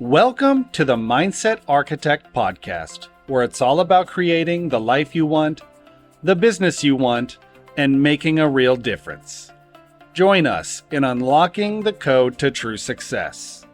Welcome to the Mindset Architect podcast, where it's all about creating the life you want, the business you want, and making a real difference. Join us in unlocking the code to true success.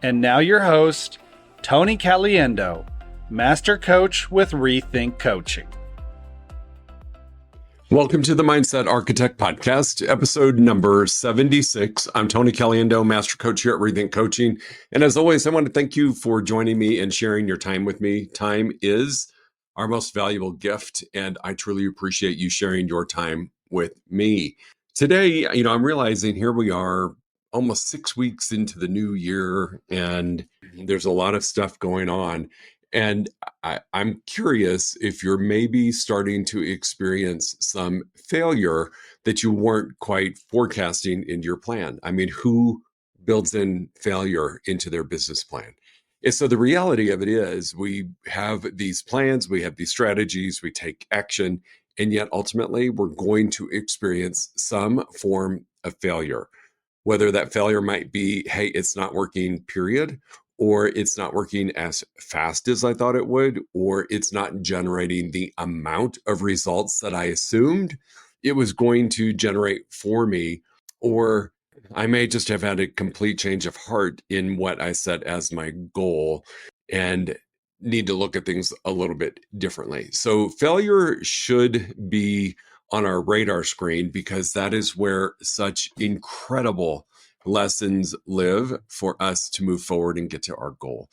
And now your host, Tony Caliendo, Master Coach with Rethink Coaching. Welcome to the Mindset Architect Podcast, episode number 76. I'm Tony Caliendo, Master Coach here at Rethink Coaching. And as always, I want to thank you for joining me and sharing your time with me. Time is our most valuable gift, and I truly appreciate you sharing your time with me. Today, I'm realizing here we are almost 6 weeks into the new year, and there's a lot of stuff going on. And I'm curious if you're maybe starting to experience some failure that you weren't quite forecasting into your plan. I mean, who builds in failure into their business plan? And so the reality of it is we have these plans, we have these strategies, we take action, and yet ultimately we're going to experience some form of failure. Whether that failure might be, hey, it's not working, period, or it's not working as fast as I thought it would, or it's not generating the amount of results that I assumed it was going to generate for me, or I may just have had a complete change of heart in what I set as my goal and need to look at things a little bit differently. So failure should be on our radar screen because that is where such incredible lessons live for us to move forward and get to our goal.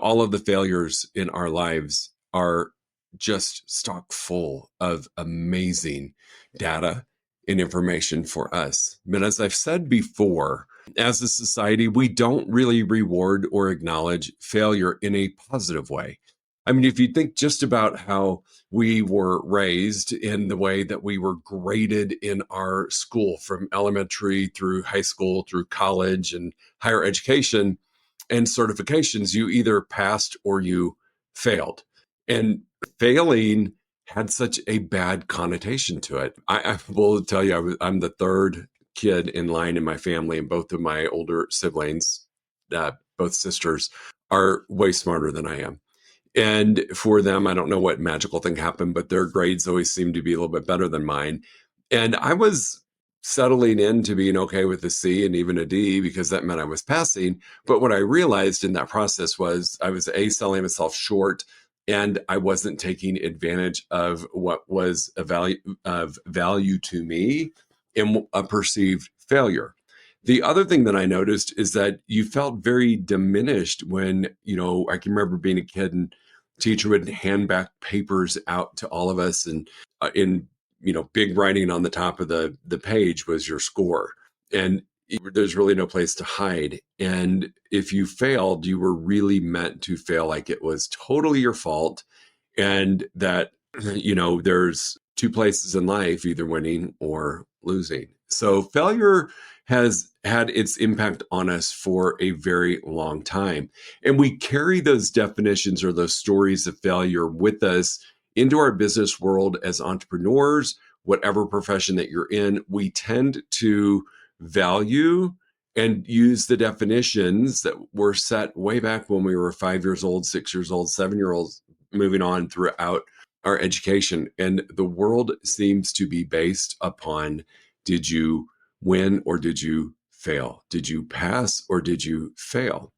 All of the failures in our lives are just stock full of amazing data and information for us. But as I've said before, as a society, we don't really reward or acknowledge failure in a positive way. I mean, if you think just about how we were raised in the way that we were graded in our school from elementary through high school through college and higher education and certifications, you either passed or you failed. And failing had such a bad connotation to it. I will tell you, I'm the third kid in line in my family, and both of my older siblings, both sisters, are way smarter than I am. And for them, I don't know what magical thing happened, but their grades always seemed to be a little bit better than mine. And I was settling into being okay with a C and even a D because that meant I was passing. But what I realized in that process was I was selling myself short, and I wasn't taking advantage of what was of value to me in a perceived failure. The other thing that I noticed is that you felt very diminished when, I can remember being a kid and teacher would hand back papers out to all of us, and in big writing on the top of the page was your score, and there's really no place to hide. And if you failed, you were really meant to fail like it was totally your fault, and that there's two places in life, either winning or losing. So failure has had its impact on us for a very long time. And we carry those definitions or those stories of failure with us into our business world as entrepreneurs, whatever profession that you're in. We tend to value and use the definitions that were set way back when we were 5 years old, 6 years old, 7-year-olds, moving on throughout our education. And the world seems to be based upon, did you win or did you fail? Did you pass or did you fail?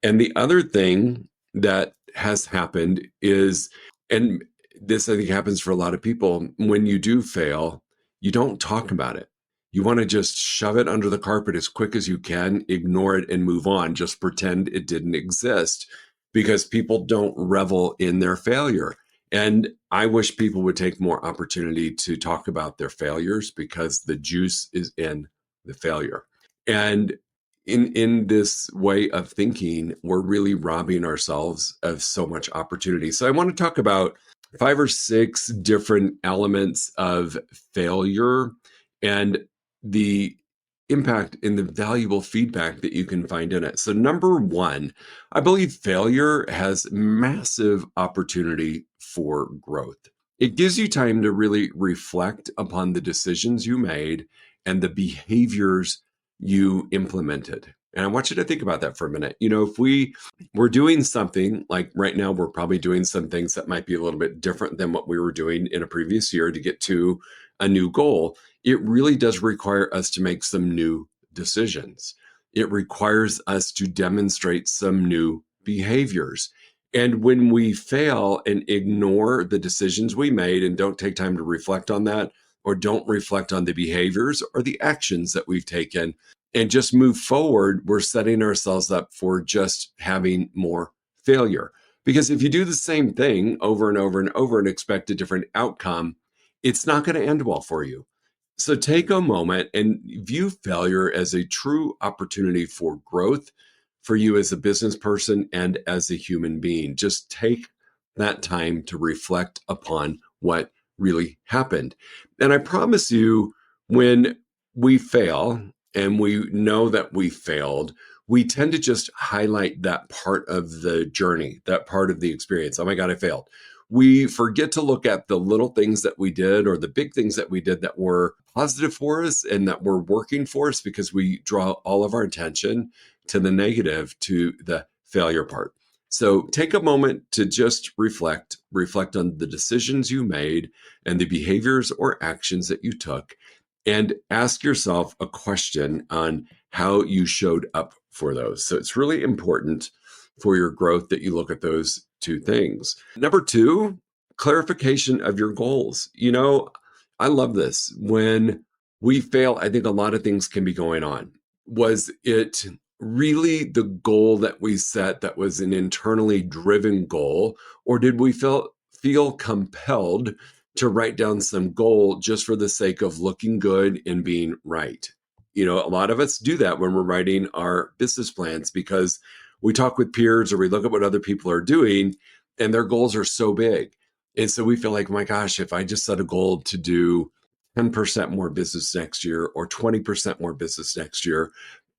And the other thing that has happened is, and this I think happens for a lot of people, when you do fail, you don't talk about it. You want to just shove it under the carpet as quick as you can, ignore it and move on, just pretend it didn't exist, because people don't revel in their failure. And I wish people would take more opportunity to talk about their failures, because the juice is in the failure. And in this way of thinking, we're really robbing ourselves of so much opportunity. So I want to talk about 5 or 6 different elements of failure and the impact and the valuable feedback that you can find in it. So number 1, I believe failure has massive opportunity for growth. It gives you time to really reflect upon the decisions you made and the behaviors you implemented. And I want you to think about that for a minute. If we're doing something like right now, we're probably doing some things that might be a little bit different than what we were doing in a previous year to get to a new goal. It really does require us to make some new decisions. It requires us to demonstrate some new behaviors. And when we fail and ignore the decisions we made and don't take time to reflect on that, or don't reflect on the behaviors or the actions that we've taken, and just move forward, we're setting ourselves up for just having more failure. Because if you do the same thing over and over and over and expect a different outcome, it's not going to end well for you. So take a moment and view failure as a true opportunity for growth for you as a business person and as a human being. Just take that time to reflect upon what really happened. And I promise you, when we fail and we know that we failed, we tend to just highlight that part of the journey, that part of the experience. Oh my God, I failed. We forget to look at the little things that we did or the big things that we did that were positive for us and that were working for us, because we draw all of our attention to the negative, to the failure part. So take a moment to just reflect on the decisions you made and the behaviors or actions that you took, and ask yourself a question on how you showed up for those. So it's really important for your growth that you look at those two things. Number two, clarification of your goals. I love this. When we fail, I think a lot of things can be going on. Was it really the goal that we set that was an internally driven goal, or did we feel compelled to write down some goal just for the sake of looking good and being right? A lot of us do that when we're writing our business plans, because we talk with peers or we look at what other people are doing and their goals are so big. And so we feel like, my gosh, if I just set a goal to do 10% more business next year or 20% more business next year,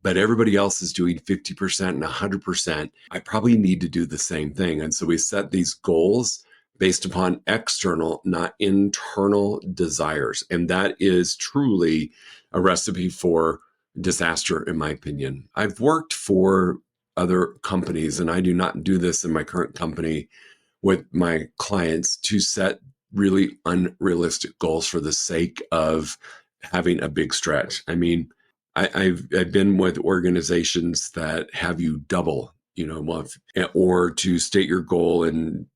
but everybody else is doing 50% and 100%, I probably need to do the same thing. And so we set these goals based upon external, not internal desires. And that is truly a recipe for disaster, in my opinion. I've worked for other companies, and I do not do this in my current company with my clients, to set really unrealistic goals for the sake of having a big stretch. I mean, I've been with organizations that have you double, or to state your goal and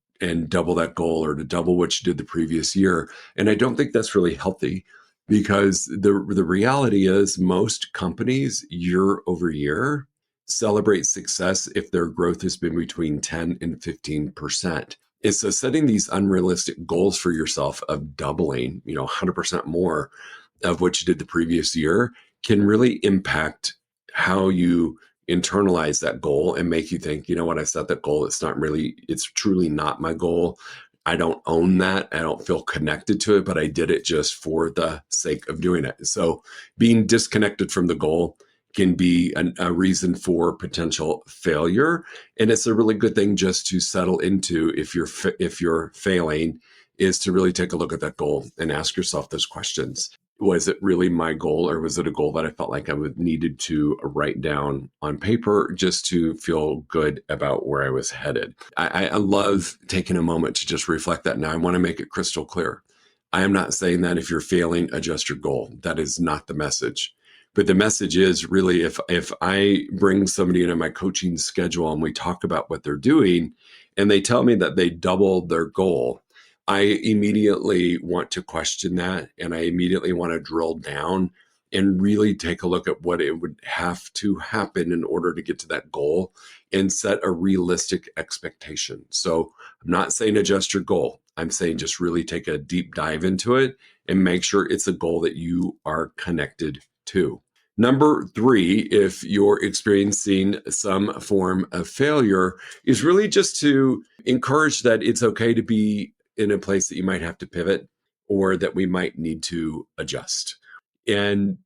double that goal, or to double what you did the previous year. And I don't think that's really healthy, because the reality is most companies year over year celebrate success if their growth has been between 10 and 15%. And so setting these unrealistic goals for yourself of doubling, 100% more of what you did the previous year can really impact how you internalize that goal and make you think, what, I set that goal. It's truly not my goal. I don't own that. I don't feel connected to it, but I did it just for the sake of doing it. So being disconnected from the goal can be a reason for potential failure. And it's a really good thing just to settle into, if you're failing, is to really take a look at that goal and ask yourself those questions. Was it really my goal, or was it a goal that I felt like I needed to write down on paper just to feel good about where I was headed? I love taking a moment to just reflect that. Now, I want to make it crystal clear. I am not saying that if you're failing, adjust your goal. That is not the message. But the message is really, if I bring somebody into my coaching schedule and we talk about what they're doing and they tell me that they doubled their goal, I immediately want to question that, and I immediately want to drill down and really take a look at what it would have to happen in order to get to that goal and set a realistic expectation. So I'm not saying adjust your goal. I'm saying just really take a deep dive into it and make sure it's a goal that you are connected to. Number three, if you're experiencing some form of failure, is really just to encourage that it's okay to be in a place that you might have to pivot, or that we might need to adjust, and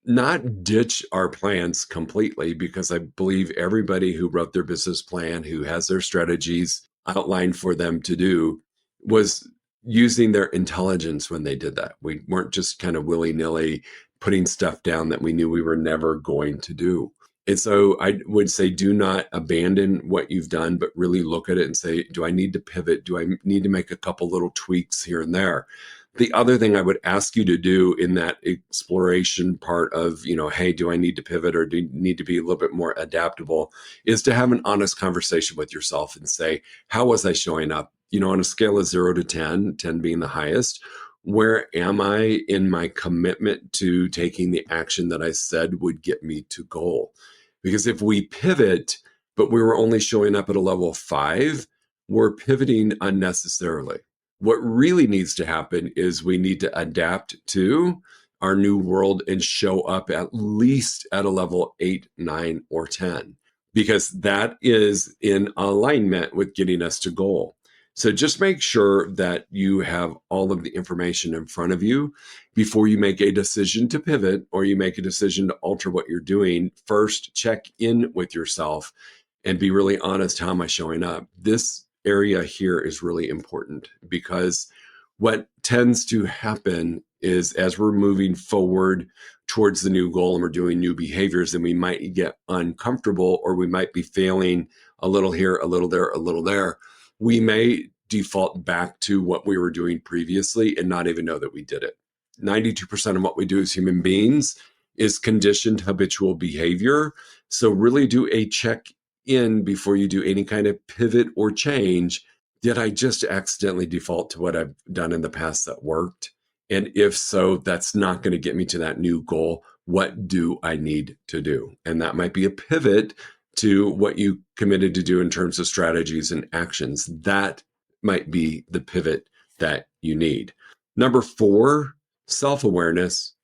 not ditch our plans completely, because I believe everybody who wrote their business plan, who has their strategies outlined for them to do, was using their intelligence when they did that. We weren't just kind of willy-nilly putting stuff down that we knew we were never going to do. And so I would say, do not abandon what you've done, but really look at it and say, do I need to pivot? Do I need to make a couple little tweaks here and there? The other thing I would ask you to do in that exploration part of, hey, do I need to pivot or do you need to be a little bit more adaptable, is to have an honest conversation with yourself and say, how was I showing up? On a scale of 0 to 10, 10 being the highest, where am I in my commitment to taking the action that I said would get me to goal? Because if we pivot, but we were only showing up at a level of 5, we're pivoting unnecessarily. What really needs to happen is we need to adapt to our new world and show up at least at a level 8, 9, or 10, because that is in alignment with getting us to goal. So just make sure that you have all of the information in front of you before you make a decision to pivot or you make a decision to alter what you're doing. First, check in with yourself and be really honest. How am I showing up? This area here is really important, because what tends to happen is as we're moving forward towards the new goal and we're doing new behaviors, then we might get uncomfortable, or we might be failing a little here, a little there, a little there. We may default back to what we were doing previously and not even know that we did it. 92% of what we do as human beings is conditioned habitual behavior. So really do a check in before you do any kind of pivot or change. Did I just accidentally default to what I've done in the past that worked? And if so, that's not going to get me to that new goal. What do I need to do? And that might be a pivot to what you committed to do in terms of strategies and actions. That might be the pivot that you need. Number 4, self-awareness.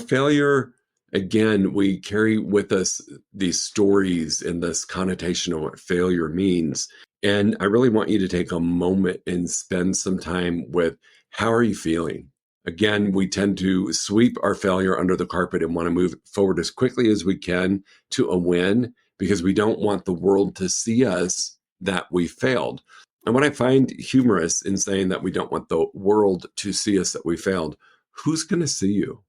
Failure, again, we carry with us these stories and this connotation of what failure means. And I really want you to take a moment and spend some time with, how are you feeling? Again, we tend to sweep our failure under the carpet and want to move forward as quickly as we can to a win, because we don't want the world to see us that we failed. And what I find humorous in saying that we don't want the world to see us that we failed, who's going to see you?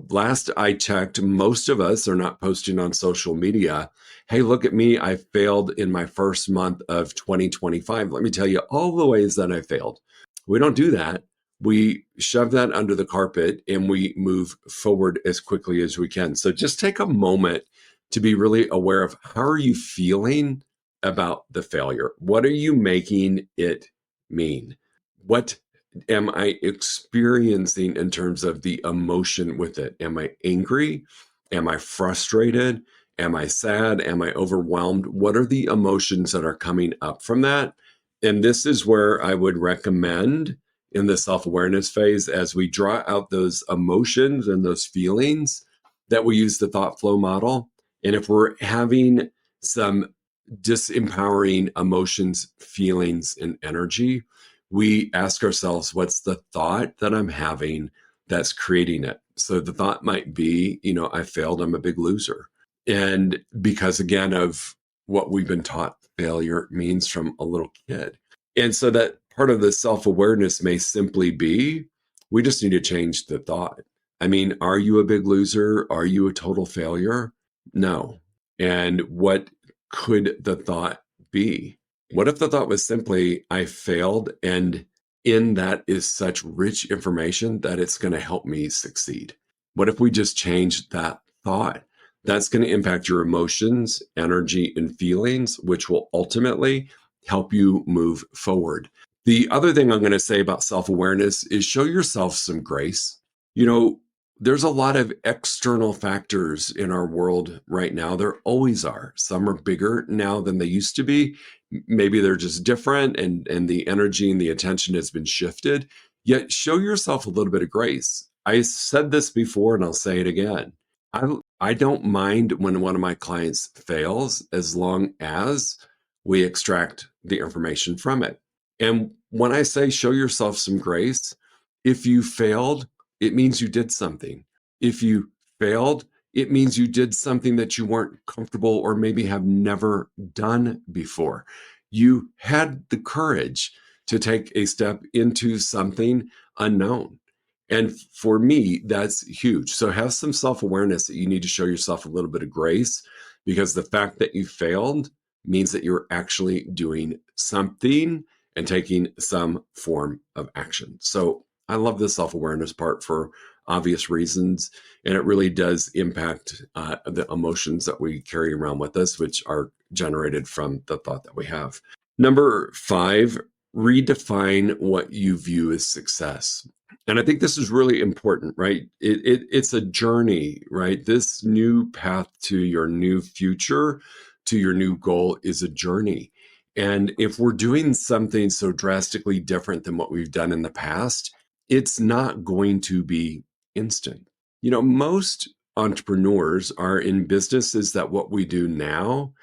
Last I checked, most of us are not posting on social media, hey, look at me, I failed in my first month of 2025. Let me tell you all the ways that I failed. We don't do that. We shove that under the carpet and we move forward as quickly as we can. So just take a moment to be really aware of, how are you feeling about the failure? What are you making it mean? What am I experiencing in terms of the emotion with it? Am I angry? Am I frustrated? Am I sad? Am I overwhelmed? What are the emotions that are coming up from that? And this is where I would recommend, in the self-awareness phase, as we draw out those emotions and those feelings, that we use the thought flow model. And if we're having some disempowering emotions, feelings, and energy, we ask ourselves, what's the thought that I'm having that's creating it? So the thought might be, I failed, I'm a big loser. And because, again, of what we've been taught failure means from a little kid. And so that part of the self-awareness may simply be, we just need to change the thought. I mean, are you a big loser? Are you a total failure? No. And what could the thought be? What if the thought was simply, I failed, and in that is such rich information that it's going to help me succeed? What if we just changed that thought? That's going to impact your emotions, energy, and feelings, which will ultimately help you move forward. The other thing I'm going to say about self-awareness is, show yourself some grace. There's a lot of external factors in our world right now. There always are. Some are bigger now than they used to be. Maybe they're just different, and the energy and the attention has been shifted. Yet show yourself a little bit of grace. I said this before and I'll say it again. I don't mind when one of my clients fails, as long as we extract the information from it. And when I say show yourself some grace, if you failed, it means you did something. If you failed, it means you did something that you weren't comfortable or maybe have never done before. You had the courage to take a step into something unknown. And for me, that's huge. So have some self-awareness that you need to show yourself a little bit of grace, because the fact that you failed means that you're actually doing something and taking some form of action. So I love the self-awareness part for obvious reasons. And it really does impact the emotions that we carry around with us, which are generated from the thought that we have. Number 5, redefine what you view as success. And I think this is really important, right? It's a journey, right? This new path to your new future, to your new goal is a journey. And if we're doing something so drastically different than what we've done in the past, it's not going to be instant. Most entrepreneurs are in businesses that what we do now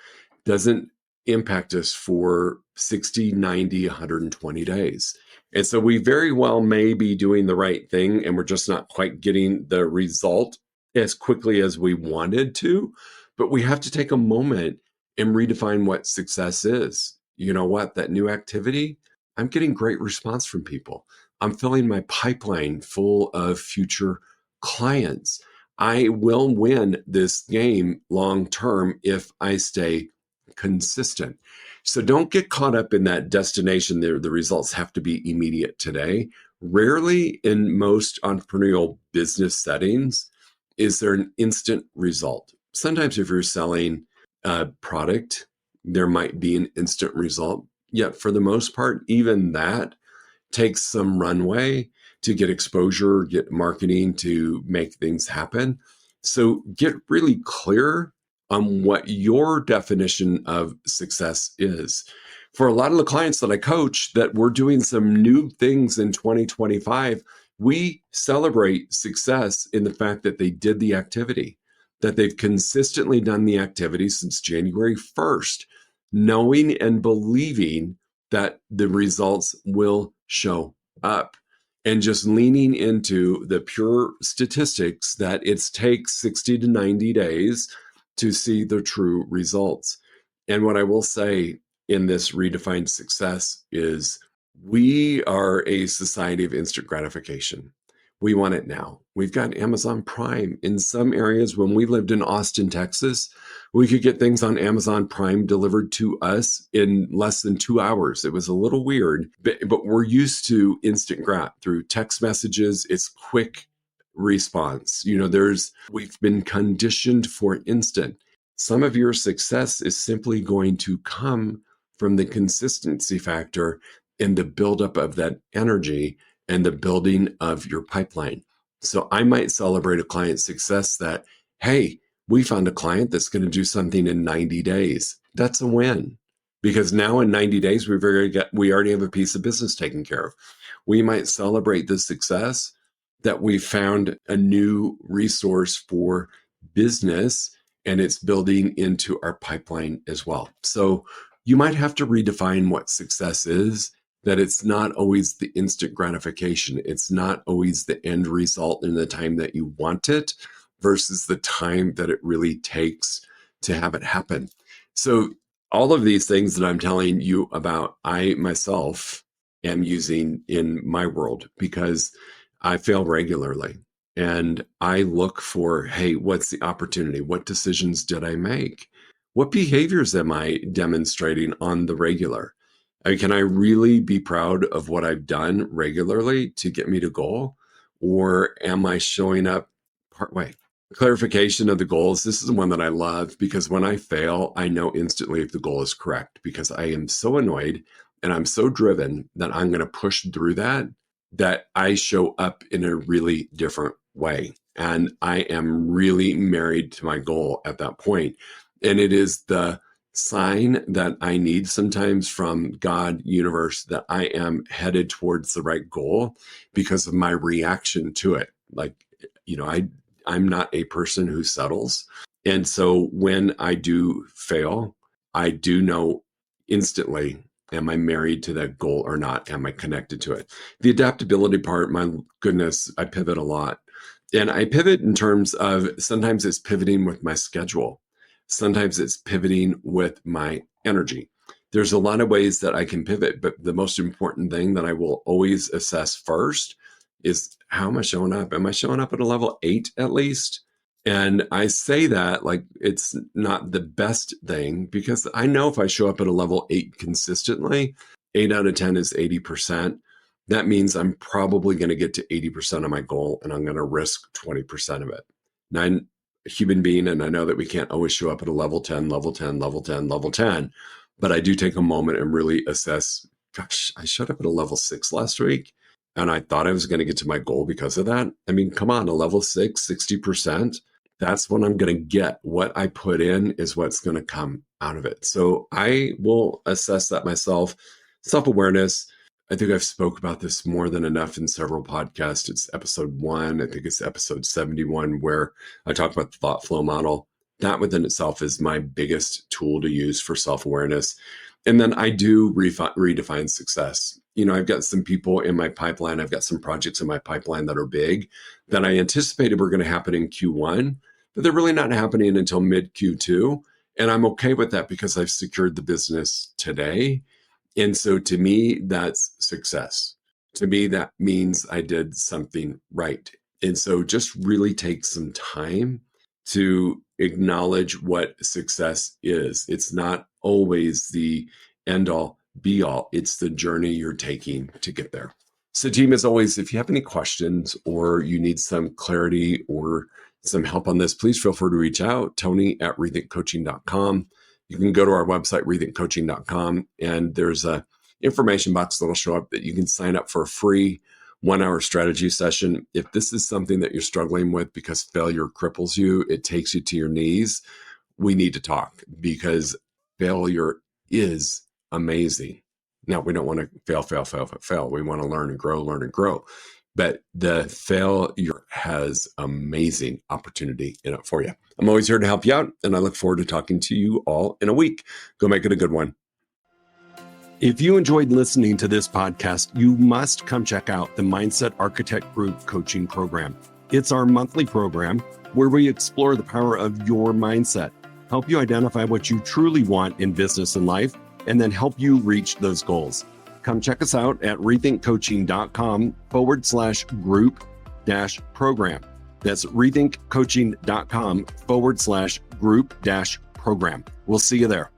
doesn't impact us for 60, 90, 120 days. And so we very well may be doing the right thing and we're just not quite getting the result as quickly as we wanted to. But we have to take a moment and redefine what success is. You know what? That new activity, I'm getting great response from people. I'm filling my pipeline full of future clients. I will win this game long term if I stay consistent. So don't get caught up in that destination there. The results have to be immediate today. Rarely in most entrepreneurial business settings is there an instant result. Sometimes if you're selling a product, there might be an instant result. Yet for the most part, even that takes some runway to get exposure, get marketing, to make things happen. So get really clear on what your definition of success is. For a lot of the clients that I coach that we're doing some new things in 2025, we celebrate success in the fact that they did the activity, that they've consistently done the activity since January 1st, knowing and believing that the results will show up, and just leaning into the pure statistics that it takes 60 to 90 days to see the true results. And what I will say in this redefined success is we are a society of instant gratification. We want it now. We've got Amazon Prime. In some areas, when we lived in Austin, Texas, we could get things on Amazon Prime delivered to us in less than 2 hours. It was a little weird, but we're used to instant grat through text messages. It's quick response. We've been conditioned for instant. Some of your success is simply going to come from the consistency factor and the buildup of that energy and the building of your pipeline. So I might celebrate a client's success that, hey, we found a client that's going to do something in 90 days. That's a win, because now in 90 days, we already have a piece of business taken care of. We might celebrate the success that we found a new resource for business, and it's building into our pipeline as well. So you might have to redefine what success is, that it's not always the instant gratification. It's not always the end result in the time that you want it versus the time that it really takes to have it happen. So all of these things that I'm telling you about, I myself am using in my world because I fail regularly. And I look for, hey, what's the opportunity? What decisions did I make? What behaviors am I demonstrating on the regular? Can I really be proud of what I've done regularly to get me to goal? Or am I showing up partway? Clarification of the goals. This is the one that I love, because when I fail, I know instantly if the goal is correct, because I am so annoyed and I'm so driven that I'm going to push through that I show up in a really different way. And I am really married to my goal at that point. And it is the sign that I need sometimes from God, universe, that I am headed towards the right goal because of my reaction to it. I'm not a person who settles. And so when I do fail, I do know instantly, am I married to that goal or not? Am I connected to it? The adaptability part, my goodness, I pivot a lot. And I pivot in terms of, sometimes it's pivoting with my schedule. Sometimes it's pivoting with my energy. There's a lot of ways that I can pivot, but the most important thing that I will always assess first is, how am I showing up? Am I showing up at a level 8 at least? And I say that like it's not the best thing because I know if I show up at a level 8 consistently, 8 out of 10 is 80%. That means I'm probably going to get to 80% of my goal and I'm going to risk 20% of it. Now, I'm a human being and I know that we can't always show up at a level 10, level 10, level 10, level 10, but I do take a moment and really assess, gosh, I showed up at a level 6 last week and I thought I was going to get to my goal because of that. I mean, come on, a level 6, 60%. That's what I'm going to get. What I put in is what's going to come out of it. So I will assess that myself. Self-awareness. I think I've spoke about this more than enough in several podcasts. It's episode 1. I think it's episode 71 where I talk about the thought flow model. That within itself is my biggest tool to use for self-awareness. And then I do redefine success. You know, I've got some people in my pipeline. I've got some projects in my pipeline that are big that I anticipated were going to happen in Q1, but they're really not happening until mid Q2. And I'm okay with that because I've secured the business today. And so to me, that's success. To me, that means I did something right. And so just really take some time to acknowledge what success is. It's not always the end all be all. It's the journey you're taking to get there. So team, as always, if you have any questions or you need some clarity or some help on this, please feel free to reach out, Tony@rethinkcoaching.com. You can go to our website, rethinkcoaching.com, and there's a information box that'll show up that you can sign up for a free 1-hour strategy session. If this is something that you're struggling with because failure cripples you, it takes you to your knees, we need to talk because failure is amazing. Now, we don't want to fail. We want to learn and grow. But the failure has amazing opportunity in it for you. I'm always here to help you out, and I look forward to talking to you all in a week. Go make it a good one. If you enjoyed listening to this podcast, you must come check out the Mindset Architect Group Coaching Program. It's our monthly program where we explore the power of your mindset, help you identify what you truly want in business and life, and then help you reach those goals. Come check us out at rethinkcoaching.com/group-program. That's rethinkcoaching.com/group-program. We'll see you there.